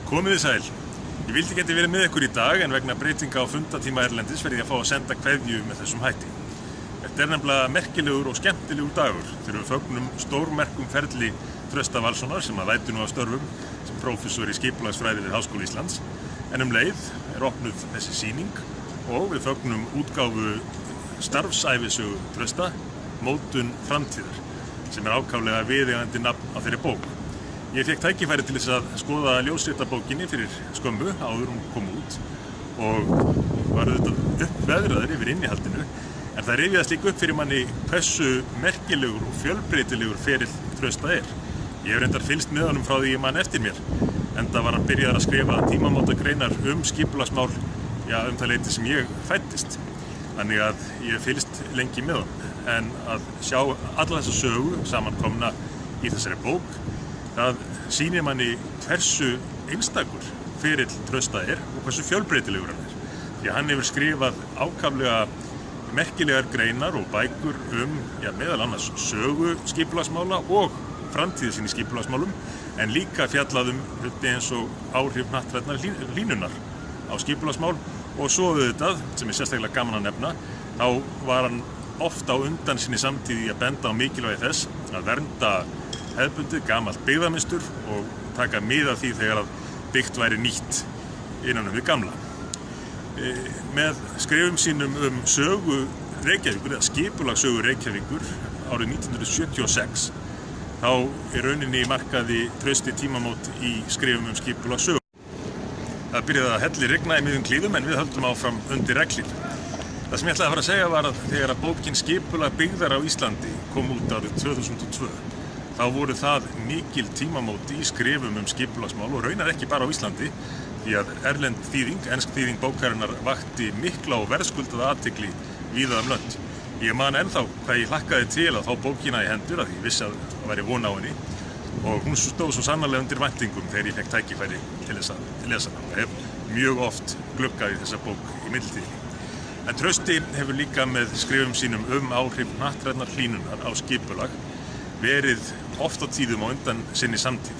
Komið þið sæl. Ég vildi geti verið með ykkur í dag en vegna breytinga á fundatíma erlendis verði ég að fá að senda kveðju með þessum hætti. Þetta nefnilega merkilegur og skemmtilegur dagur þegar við fögnum stórmerkum ferli Trausta Valssonar sem að lætur nú af störfum sem prófessor í skipulagsfræði við Háskóla Íslands. En leið opnuð þessi sýning og við fögnum útgáfu starfsævisögu Trausta, Mótun framtíðar, sem ákaflega viðeigandi nafn á þeirri bók. Ég fékk tækifæri til þess að skoða ljósritabókinni fyrir skömmu áður hún kom út og var auðvitað uppveðraður yfir innihaldinu, en það rifjaðist líka upp fyrir manni hversu merkilegur og fjölbreytilegur ferill Trausta er. Ég hef reyndar fylgst með honum frá því ég man eftir mér, enda var hann byrjaður að skrifa tímamótagreinar skipulagsmál, það leyti sem ég fæddist. Þannig að ég hef fylgst lengi með honum, en að sjá alla þessa sögu samankomna í þessari bók, það sýnir manni hversu einstakur ferill Trausta er og hversu fjölbreytilegur hann er. Því að hann hefur skrifað ákaflega merkilegar greinar og bækur meðal annars sögu skipulagsmála og framtíð sín í skipulagsmálum, en líka fjallað hluti eins og áhrif hnattrænnar hlýnunar á skipulagsmál, og svo auðvitað, sem er sérstaklega gaman að nefna, þá var hann oft á undan sinni samtíð í að benda á mikilvægi þess að vernda hefðbundið gamalt byggðamynstur og taka mið af því þegar að byggt væri nýtt innan við gamla. Með skrifum sínum sögu Reykjavíkur, eða skipulagssögu Reykjavíkur árið 1976, þá í rauninni markaði Trausti tímamót í skrifum skipulagssögu. Það byrjaði að helli rigna í miðjum klíðum en við höldum áfram undir regnhlíf. Það sem ég ætlaði að fara að segja var að þegar að bókin Skipulag byggðar á Íslandi kom út árið 2002, þá voru það mikil tímamót í skrifum skipulagsmál og raunar ekki bara á Íslandi, því að erlend þýðing, ensk þýðing bókarinnar vakti mikla og verðskuldaða athygli víða lönd. Ég man ennþá hvað ég hlakkaði til að fá bókina í hendur, að ég vissi að það væri von á henni, og hún stóð svo sannarlega undir væntingum þegar ég fékk tækifæri til þess að lesa hana. Ég hef mjög oft gluggað í þessa bók í millitíðinni. En Trausti hefur líka með skrifum sínum áhrif hnattrænnar hlýnunar á skipulag verið oft á tíðum á undan sinni samtíð,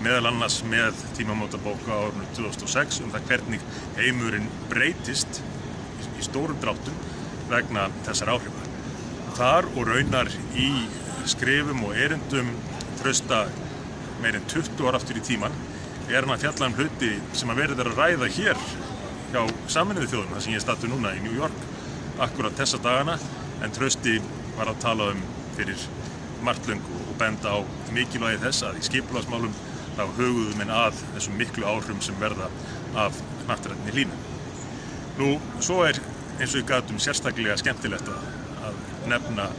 meðal annars með tímamótabók á árinu 2006 það hvernig heimurinn breytist í stórum dráttum vegna þessar áhrifa. Þar og raunar í skrifum og erindum Trausta meir en 20 ára aftur í tíman er hann að fjalla hluti sem að verið að ræða hér hjá Sameinuðu þjóðunum, þar sem ég stattur núna í New York akkurat þessa dagana, en Trausti var að tala fyrir margt löngu og benda á mikilvægi þess að í skipulagsmálum þá höguðu menn að þessum miklu áhrifum sem verða af hnattrænni hlýnun. Nú, svo er eins og ég gat sérstaklega skemmtilegt að nefna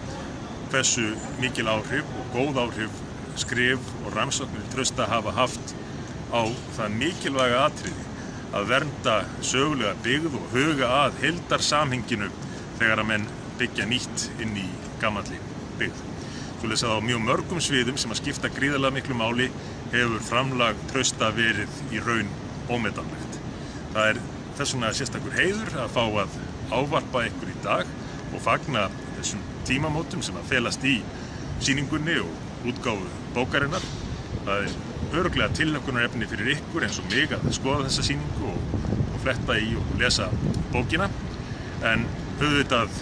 hversu mikil áhrif og góð áhrif skrif og rannsóknir Trausta hafa haft á það mikilvæga atriði að vernda sögulega byggð og huga að heildarsamhenginu þegar að menn byggja nýtt inn í gamalli byggð. Svoleiðis að á mjög mörgum sviðum sem að skipta gríðarlega miklu máli hefur framlag Trausta verið í raun ómetanlegt. Það er þess vegna sérstakur heiður að fá að ávarpa ykkur í dag og fagna þessum tímamótum sem að felast í sýningunni og útgáfu bókarinnar. Það er örugglega tilhlökkunarefni fyrir ykkur eins og mig að skoða þessa sýningu og fletta í og lesa bókina, en auðvitað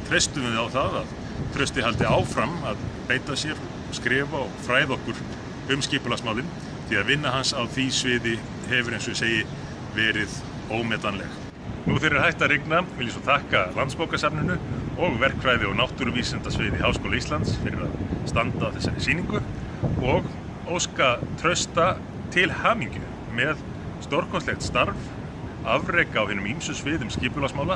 treystum við á það að Trausti haldi áfram að beita sér, skrifa og fræða okkur skipulagsmálin, því að vinna hans á því sviði hefur eins og ég segi verið ómetanleg. Nú þegar hætt að rigna vil ég svo þakka Landsbókasafninu og verkfræði- og náttúruvísindasviði Háskóla Íslands fyrir að standa að þessari sýningu og óska Trausta til hamingju með stórkostlegt starf, afrek á hinum ýmsu sviðum skipulagsmála,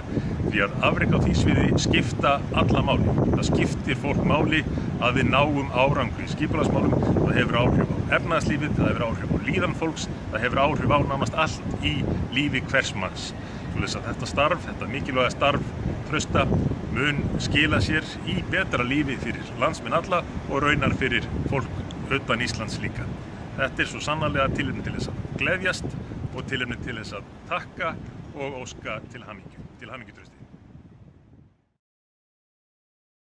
því að afrek á því sviði skipta alla máli. Það skiptir fólk máli að við náum árangri í skipulagsmálum. Það hefur áhrif á efnahagslífið, það hefur áhrif á líðan fólks, það hefur áhrif á nánast allt í lífi hvers manns. Svoleiðis að þetta starf, þetta mikilvæga starf Trausta mun skila sér í betra lífi fyrir landsmenn alla og raunar fyrir fólk utan Íslands líka. Þetta er svo sannarlega tilefni til þess að gleðjast og tilefni til þess að takka og óska til hamingju. Til hamingju, Trausti.